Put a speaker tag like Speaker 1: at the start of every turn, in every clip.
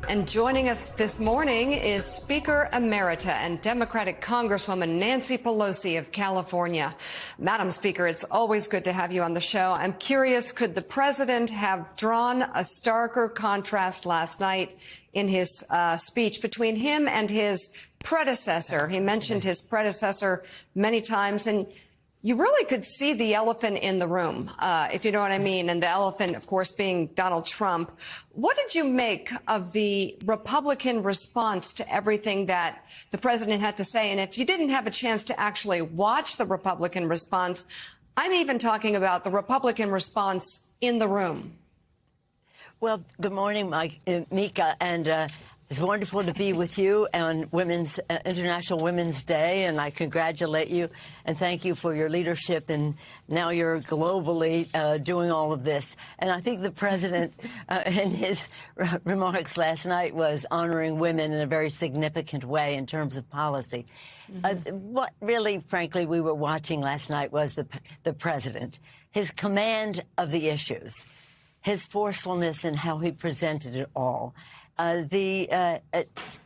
Speaker 1: And joining us this morning is Speaker Emerita and Democratic Congresswoman Nancy Pelosi of California. Madam Speaker, it's always good to have you on the show. I'm curious, could the president have drawn a starker contrast last night in his speech between him and his predecessor? He mentioned his predecessor many times, and you really could see the elephant in the room, if you know what I mean, and the elephant, of course, being Donald Trump. What did you make of the Republican response to everything that the president had to say? And if you didn't have a chance to actually watch the Republican response, I'm even talking about the Republican response in the room.
Speaker 2: Well, good morning, Mika, and it's wonderful to be with you on International Women's Day, and I congratulate you and thank you for your leadership. And now you're globally doing all of this. And I think the president, in his remarks last night, was honoring women in a very significant way in terms of policy. What really, frankly, we were watching last night was the president, his command of the issues, his forcefulness in how he presented it all.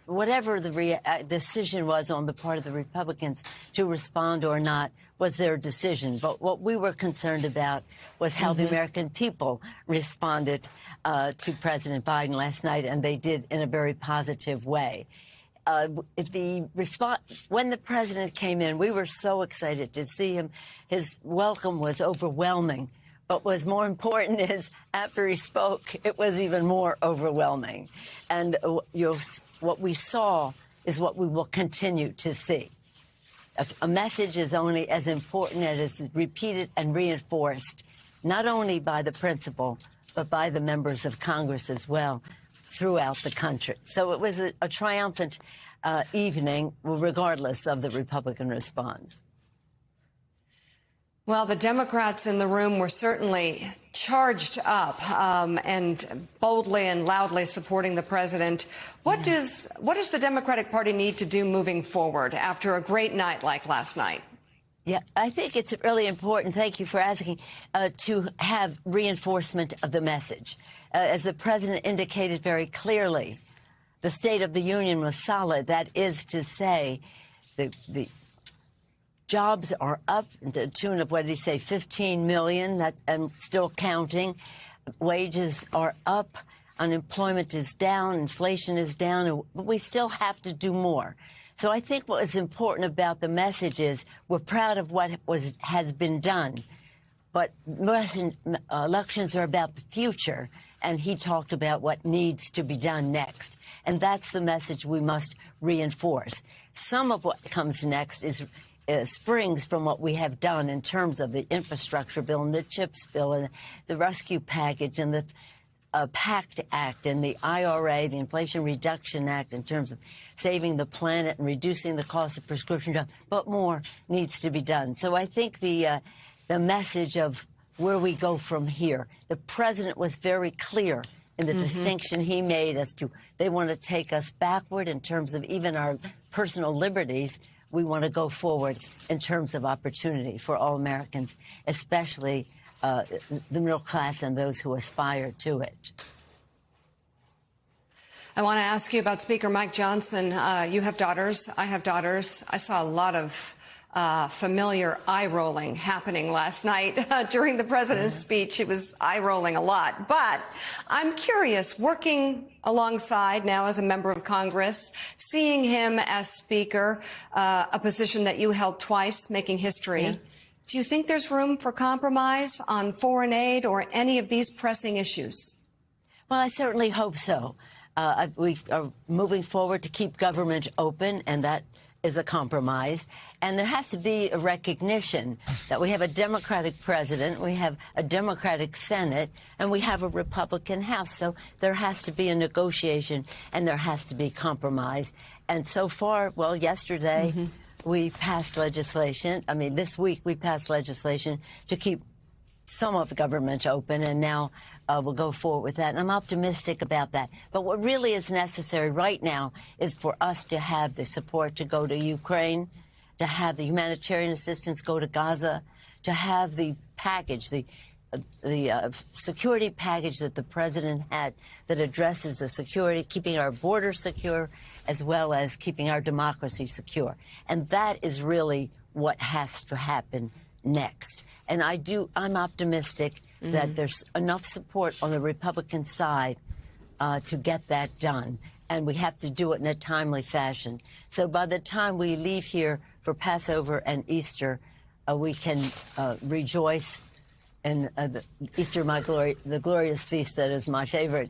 Speaker 2: Whatever the decision was on the part of the Republicans to respond or not was their decision. But what we were concerned about was how the American people responded to President Biden last night, and they did in a very positive way. The response when the president came in, we were so excited to see him. His welcome was overwhelming. What was more important is after he spoke, it was even more overwhelming. And what we saw is what we will continue to see. A message is only as important as it's repeated and reinforced, not only by the principal, but by the members of Congress as well throughout the country. So it was a triumphant evening, regardless of the Republican response.
Speaker 1: Well, the Democrats in the room were certainly charged up and boldly and loudly supporting the president. What does the Democratic Party need to do moving forward after a great night like last night?
Speaker 2: Yeah, I think it's really important, thank you for asking, to have reinforcement of the message. As the president indicated very clearly, the State of the Union was solid. That is to say, the jobs are up to the tune of, what did he say, 15 million, and still counting. Wages are up, unemployment is down, inflation is down, but we still have to do more. So I think what is important about the message is we're proud of what has been done, but elections are about the future, and he talked about what needs to be done next. And that's the message we must reinforce. Some of what comes next springs from what we have done in terms of the infrastructure bill and the CHIPS bill and the rescue package and the PACT Act and the IRA, the Inflation Reduction Act, in terms of saving the planet and reducing the cost of prescription drugs. But more needs to be done. So I think the message of where we go from here, the president was very clear in the distinction he made as to they want to take us backward in terms of even our personal liberties. We want to go forward in terms of opportunity for all Americans, especially the middle class and those who aspire to it.
Speaker 1: I want to ask you about Speaker Mike Johnson. You have daughters. I have daughters. I saw a lot of familiar eye-rolling happening last night during the president's speech. It was eye-rolling a lot. But I'm curious, working alongside now as a member of Congress, seeing him as Speaker, a position that you held twice, making history. Do you think there's room for compromise on foreign aid or any of these pressing issues?
Speaker 2: Well, I certainly hope so. We are moving forward to keep government open, and that is a compromise. And there has to be a recognition that we have a Democratic president, we have a Democratic Senate, and we have a Republican House. So there has to be a negotiation and there has to be compromise. And so far, well, yesterday we passed legislation. I mean, this week we passed legislation to keep some of the government open, and now we'll go forward with that. And I'm optimistic about that. But what really is necessary right now is for us to have the support to go to Ukraine, to have the humanitarian assistance go to Gaza, to have the package, the security package that the president had that addresses the security, keeping our borders secure, as well as keeping our democracy secure. And that is really what has to happen next. And I'm optimistic that there's enough support on the Republican side to get that done. And we have to do it in a timely fashion. So by the time we leave here for Passover and Easter, we can rejoice in the Easter, the glorious feast that is my favorite.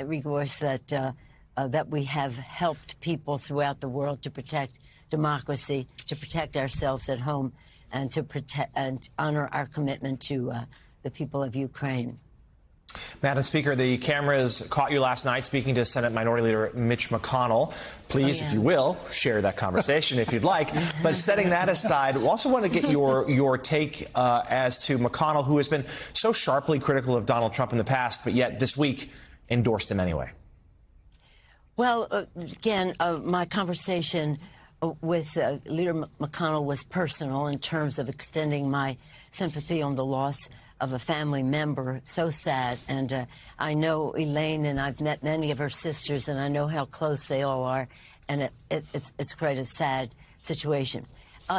Speaker 2: Rejoice that we have helped people throughout the world to protect democracy, to protect ourselves at home, and to protect and honor our commitment to the people of Ukraine.
Speaker 3: Madam Speaker, the cameras caught you last night speaking to Senate Minority Leader Mitch McConnell. Please, if you will, share that conversation if you'd like. But setting that aside, we also want to get your take as to McConnell, who has been so sharply critical of Donald Trump in the past, but yet this week endorsed him anyway.
Speaker 2: Well, again, my conversation with Leader McConnell was personal in terms of extending my sympathy on the loss of a family member. So sad. And I know Elaine, and I've met many of her sisters, and I know how close they all are. And it's quite a sad situation.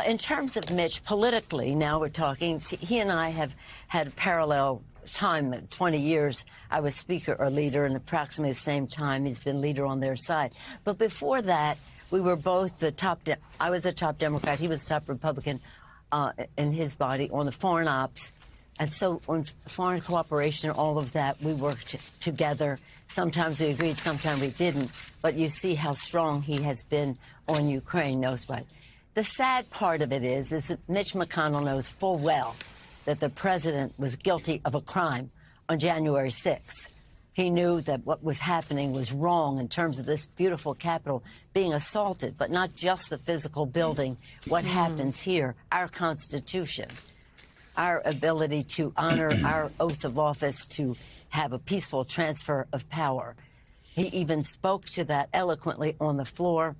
Speaker 2: In terms of Mitch, politically, now we're talking, he and I have had parallel time, 20 years. I was Speaker or Leader, and approximately the same time he's been Leader on their side. But before that, we were both the top. I was the top Democrat. He was the top Republican in his body on the foreign ops. And so on foreign cooperation, all of that, we worked together. Sometimes we agreed, sometimes we didn't. But you see how strong he has been on Ukraine, knows what. The sad part of it is that Mitch McConnell knows full well that the president was guilty of a crime on January 6th. He knew that what was happening was wrong in terms of this beautiful Capitol being assaulted, but not just the physical building. What happens here, our Constitution, our ability to honor our oath of office, to have a peaceful transfer of power. He even spoke to that eloquently on the floor,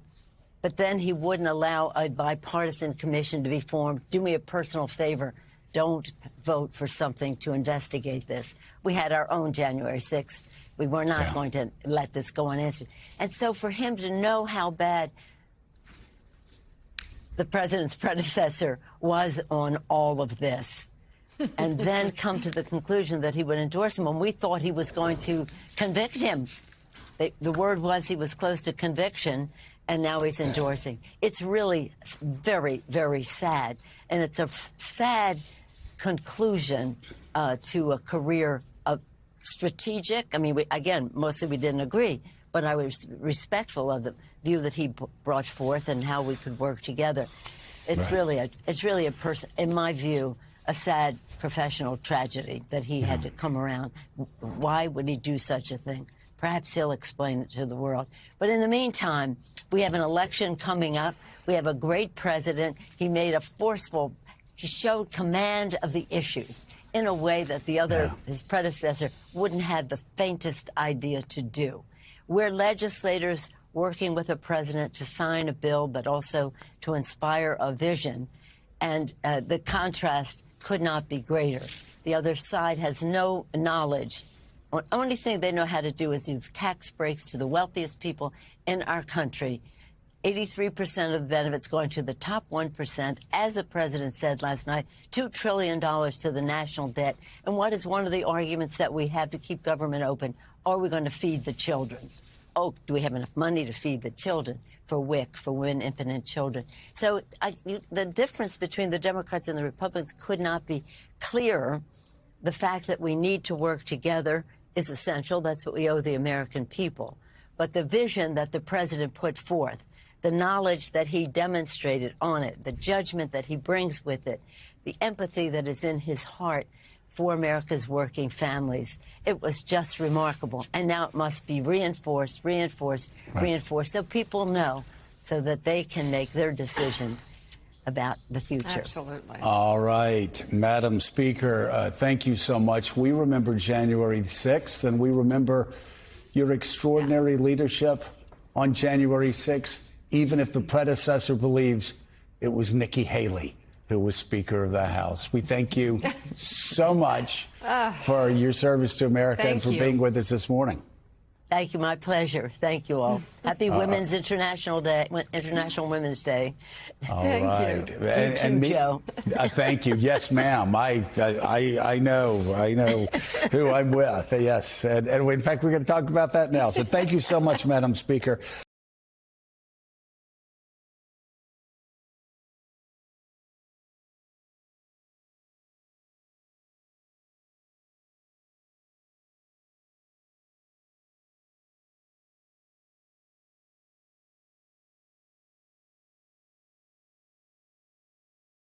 Speaker 2: but then he wouldn't allow a bipartisan commission to be formed. Do me a personal favor. Don't vote for something to investigate this. We had our own January 6th. We were not going to let this go unanswered. And so for him to know how bad the president's predecessor was on all of this, and then come to the conclusion that he would endorse him when we thought he was going to convict him. The word was he was close to conviction, and now he's endorsing. It's really very, very sad. And it's a sad conclusion to a career of strategic. I mean, again, mostly we didn't agree, but I was respectful of the view that he brought forth and how we could work together. It's really a person, in my view, a sad professional tragedy that he had to come around. Why would he do such a thing? Perhaps he'll explain it to the world. But in the meantime, we have an election coming up. We have a great president. He made he showed command of the issues in a way that his predecessor wouldn't have the faintest idea to do. We're legislators working with a president to sign a bill, but also to inspire a vision. And the contrast could not be greater. The other side has no knowledge. The only thing they know how to do is do tax breaks to the wealthiest people in our country. 83% of the benefits going to the top 1%, as the president said last night, $2 trillion to the national debt. And what is one of the arguments that we have to keep government open? Are we going to feed the children? Oh, do we have enough money to feed the children? For WIC, for Women, Infant, and Children. So the difference between the Democrats and the Republicans could not be clearer. The fact that we need to work together is essential. That's what we owe the American people. But the vision that the president put forth, the knowledge that he demonstrated on it, the judgment that he brings with it, the empathy that is in his heart for America's working families. It was just remarkable. And now it must be reinforced, so people know, so that they can make their decision about the future.
Speaker 1: Absolutely.
Speaker 4: All right. Madam Speaker, thank you so much. We remember January 6th, and we remember your extraordinary leadership on January 6th, even if the predecessor believes it was Nikki Haley. who was Speaker of the House. We thank you so much for your service to America and for being with us this morning.
Speaker 2: Thank you. My pleasure. Thank you all. Happy Women's International Day, International Women's Day.
Speaker 4: All
Speaker 1: Thank
Speaker 4: right.
Speaker 1: you.
Speaker 2: And me, Joe.
Speaker 4: Thank you. Yes, ma'am. I know who I'm with. Yes. And in fact, we're going to talk about that now. So thank you so much, Madam Speaker.